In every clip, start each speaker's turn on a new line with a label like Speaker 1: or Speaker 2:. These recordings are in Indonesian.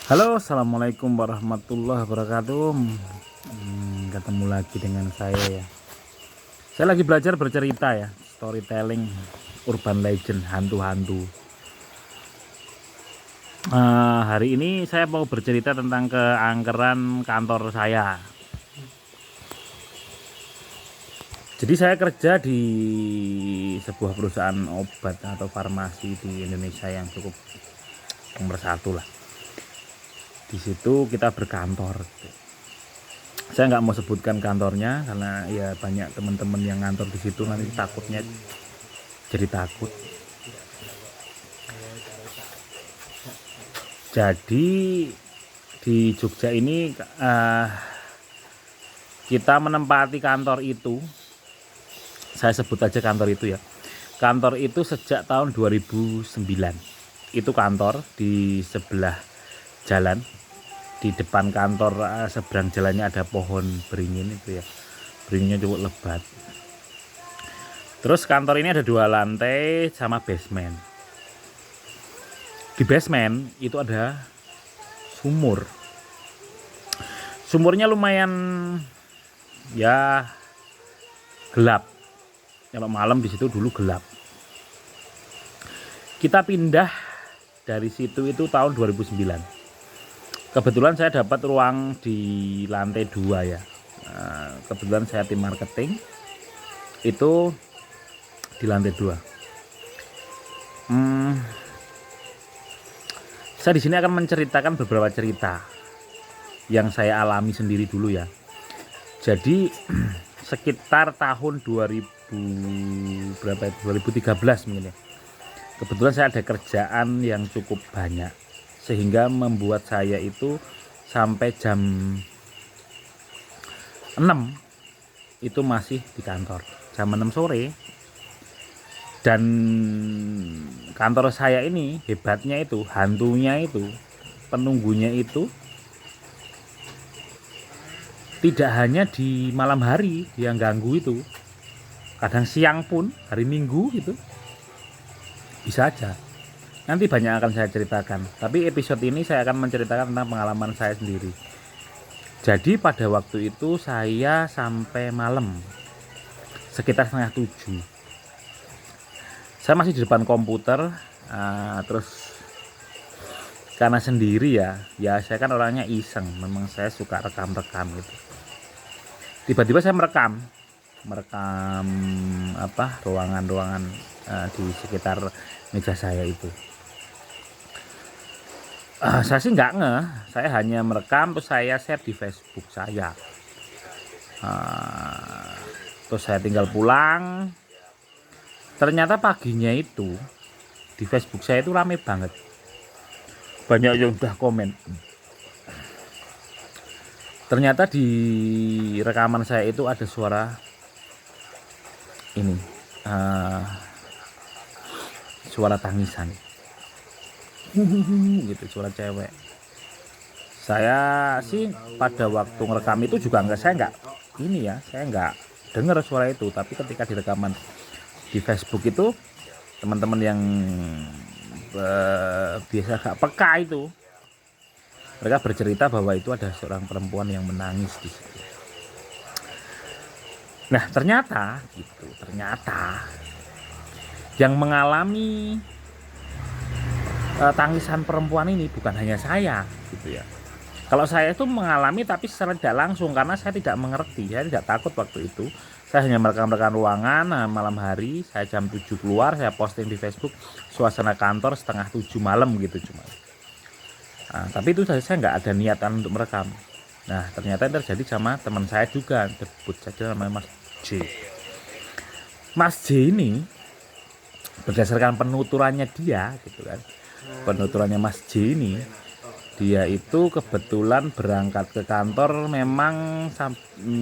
Speaker 1: Halo, assalamualaikum warahmatullahi wabarakatuh. Ketemu lagi dengan saya ya. Saya lagi belajar bercerita ya, storytelling, urban legend, hantu-hantu. Hari ini saya mau bercerita tentang keangkeran kantor saya. Jadi saya kerja di sebuah perusahaan obat atau farmasi di Indonesia yang cukup nomor satu lah. Di situ kita berkantor. Saya nggak mau sebutkan kantornya karena ya banyak teman-teman yang ngantor di situ nanti takutnya jadi takut. Jadi di Jogja ini kita menempati kantor itu, saya sebut aja kantor itu ya. Kantor itu sejak tahun 2009. Itu kantor di sebelah jalan. Di depan kantor seberang jalannya ada pohon beringin itu ya, beringinnya cukup lebat. Terus kantor ini ada 2 lantai sama basement. Di basement itu ada sumur. Sumurnya lumayan ya gelap. Kalau malam di situ dulu gelap. Kita pindah dari situ itu tahun 2009. Kebetulan saya dapat ruang di lantai 2 ya. Kebetulan saya tim marketing itu di lantai 2. Saya di sini akan menceritakan beberapa cerita yang saya alami sendiri dulu ya. Jadi sekitar tahun 2013 mungkin ya. Kebetulan saya ada kerjaan yang cukup banyak, sehingga membuat saya itu sampai jam 6 itu masih di kantor, jam 6 sore. Dan kantor saya ini hebatnya itu, hantunya itu, penunggunya itu tidak hanya di malam hari yang ganggu itu, kadang siang pun, hari Minggu itu bisa aja. Nanti banyak akan saya ceritakan, tapi episode ini saya akan menceritakan tentang pengalaman saya sendiri. Jadi pada waktu itu saya sampai malam sekitar 6:30. Saya masih di depan komputer, terus karena sendiri ya saya kan orangnya iseng, memang saya suka rekam-rekam gitu. Tiba-tiba saya merekam ruangan-ruangan di sekitar meja saya itu. Saya sih nggak ngeh, saya hanya merekam terus saya share di Facebook saya. Terus saya tinggal pulang. Ternyata paginya itu di Facebook saya itu rame banget, banyak yang udah komen. Ternyata di rekaman saya itu ada suara ini, suara tangisan. Gitu, suara cewek. Saya sih pada waktu ngerekam itu juga saya nggak dengar suara itu, tapi ketika direkaman di Facebook itu, teman-teman yang biasa gak peka itu, mereka bercerita bahwa itu ada seorang perempuan yang menangis di situ. Nah ternyata yang mengalami tangisan perempuan ini bukan hanya saya gitu ya. Kalau saya itu mengalami tapi secara tidak langsung, karena saya tidak mengerti, saya tidak takut waktu itu. Saya hanya merekam-rekam ruangan. Malam hari saya jam 7 keluar, saya posting di Facebook suasana kantor 6:30 malam gitu cuma. Tapi itu saya nggak ada niatan untuk merekam. Nah ternyata terjadi sama teman saya juga, sebut saja namanya Mas J. Mas J ini berdasarkan penuturannya dia gitu kan, penuturannya Mas J ini, dia itu kebetulan berangkat ke kantor memang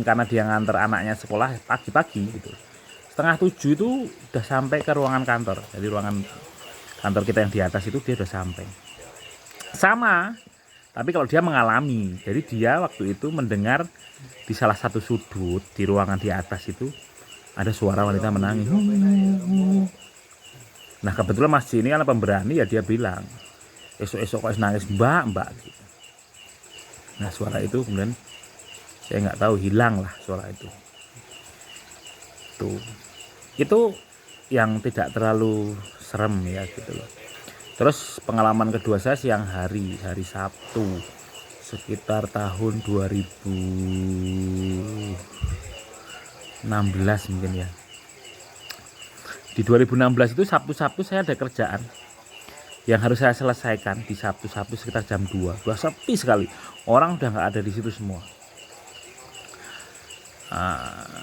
Speaker 1: karena dia nganter anaknya sekolah pagi-pagi gitu. 6:30 itu udah sampai ke ruangan kantor. Jadi ruangan kantor kita yang di atas itu dia udah sampai. Sama, tapi kalau dia mengalami, jadi dia waktu itu mendengar di salah satu sudut di ruangan di atas itu ada suara wanita menangis. Nah kebetulan Mas J ini kan pemberani ya, dia bilang, esok-esok kok nangis mbak gitu. Nah suara itu kemudian saya nggak tahu, hilang lah suara itu. Tuh, itu yang tidak terlalu serem ya gitu loh. Terus pengalaman kedua saya siang hari Sabtu sekitar tahun 2016 mungkin ya. Di 2016 itu Sabtu-Sabtu saya ada kerjaan yang harus saya selesaikan di Sabtu-Sabtu sekitar jam 2. Wah, sepi sekali. Orang udah nggak ada di situ semua.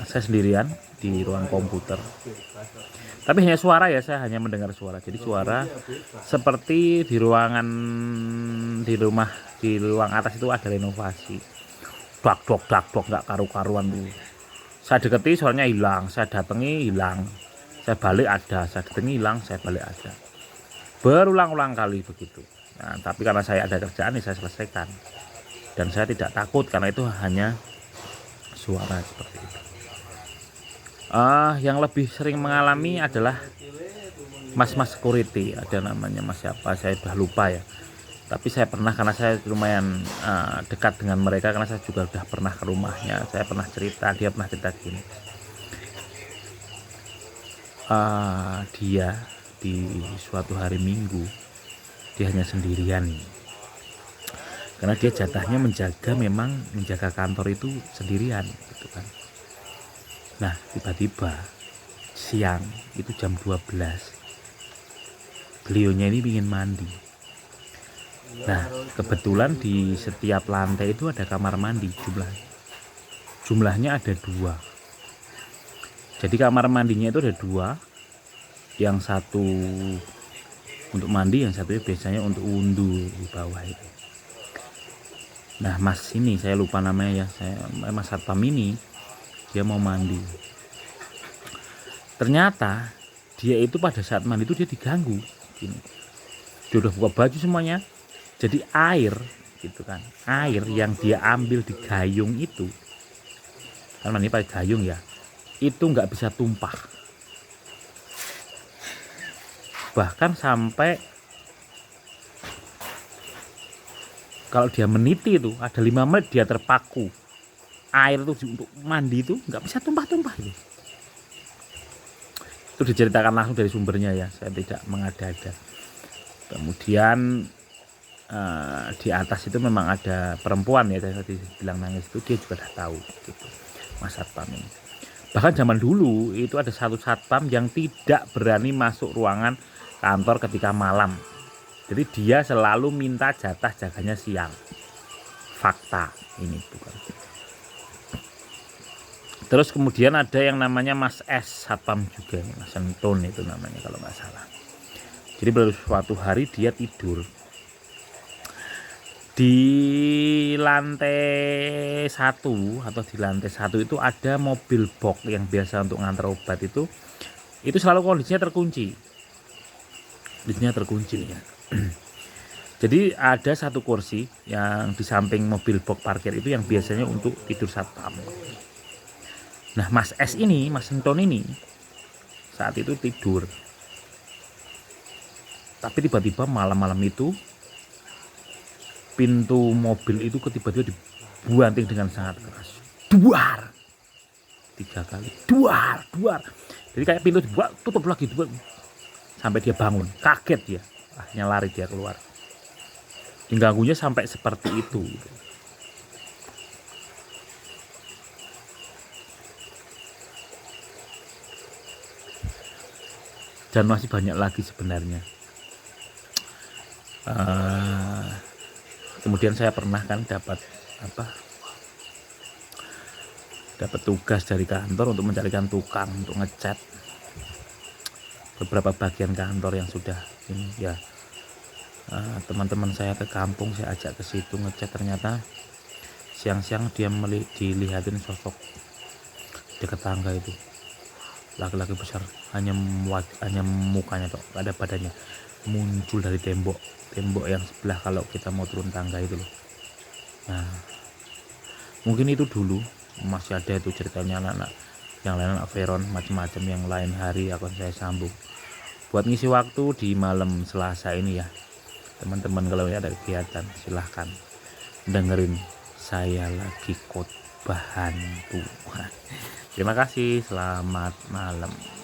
Speaker 1: Saya sendirian di ruang komputer. Tapi hanya suara ya, saya hanya mendengar suara. Jadi suara seperti di ruangan di rumah di ruang atas itu ada renovasi. Dak dok nggak karu-karuan tuh. Saya deketi suaranya hilang, saya datangi hilang. Saya balik ada, saya datangi hilang, saya balik ada. Berulang-ulang kali begitu. Nah, tapi karena saya ada kerjaan saya selesaikan. Dan saya tidak takut karena itu hanya suara seperti itu. Yang lebih sering mengalami adalah mas-mas security, ada namanya mas siapa saya sudah lupa ya, tapi saya pernah, karena saya lumayan dekat dengan mereka karena saya juga sudah pernah ke rumahnya, saya pernah cerita, dia pernah cerita gini, dia di suatu hari Minggu dia hanya sendirian karena dia jatahnya menjaga kantor itu sendirian gitu kan. Nah tiba-tiba siang itu jam 12 beliaunya ini ingin mandi. Nah kebetulan di setiap lantai itu ada kamar mandi, jumlahnya ada 2. Jadi kamar mandinya itu ada 2, yang satu untuk mandi, yang satunya biasanya untuk wudhu di bawah itu. Nah mas ini saya lupa namanya ya, mas satpam ini dia mau mandi. Ternyata dia itu pada saat mandi itu dia diganggu gini. Dia udah buka baju semuanya, jadi air gitu kan, air yang dia ambil di gayung itu, kan mandi pakai gayung ya, itu nggak bisa tumpah. Bahkan sampai kalau dia meniti itu ada 5 menit dia terpaku, air itu untuk mandi itu nggak bisa tumpah-tumpah itu diceritakan langsung dari sumbernya ya, saya tidak mengada-ada. Kemudian di atas itu memang ada perempuan ya, tadi bilang nangis itu, dia juga udah tahu gitu, mas satpam ini. Bahkan zaman dulu itu ada satu satpam yang tidak berani masuk ruangan kantor ketika malam. Jadi dia selalu minta jatah jaganya siang. Fakta ini bukan. Terus kemudian ada yang namanya Mas S satpam juga, Mas Senton itu namanya kalau nggak salah. Jadi baru suatu hari dia tidur di lantai 1 atau di lantai 1 itu ada mobil box yang biasa untuk ngantar obat itu selalu kondisinya terkunci. Ya. Jadi ada satu kursi yang di samping mobil box parkir itu yang biasanya untuk tidur satpam. Nah Mas S ini, Mas Senton ini saat itu tidur. Tapi tiba-tiba malam-malam itu pintu mobil itu tiba-tiba dibanting dengan sangat keras. Duar! 3 kali. Duar! Jadi kayak pintu dibuat, tutup lagi. Sampai dia bangun, kaget dia, akhirnya lari dia keluar. Ganggunya sampai seperti itu. Dan masih banyak lagi sebenarnya. Kemudian saya pernah kan dapat tugas dari kantor untuk mencarikan tukang untuk ngecat beberapa bagian kantor yang sudah ini ya. Teman-teman saya ke kampung, saya ajak ke situ ngecat. Ternyata siang-siang dia dilihatin sosok dekat tangga itu, laki-laki besar, hanya mukanya toh, ada badannya, muncul dari tembok yang sebelah kalau kita mau turun tangga itu loh. Nah mungkin itu dulu masih ada itu ceritanya, anak-anak yang lain, anak Veron macam-macam, yang lain hari akan saya sambung buat ngisi waktu di malam Selasa ini ya teman-teman. Kalau ada kegiatan silahkan dengerin saya lagi khotbah hantu. Terima kasih, selamat malam.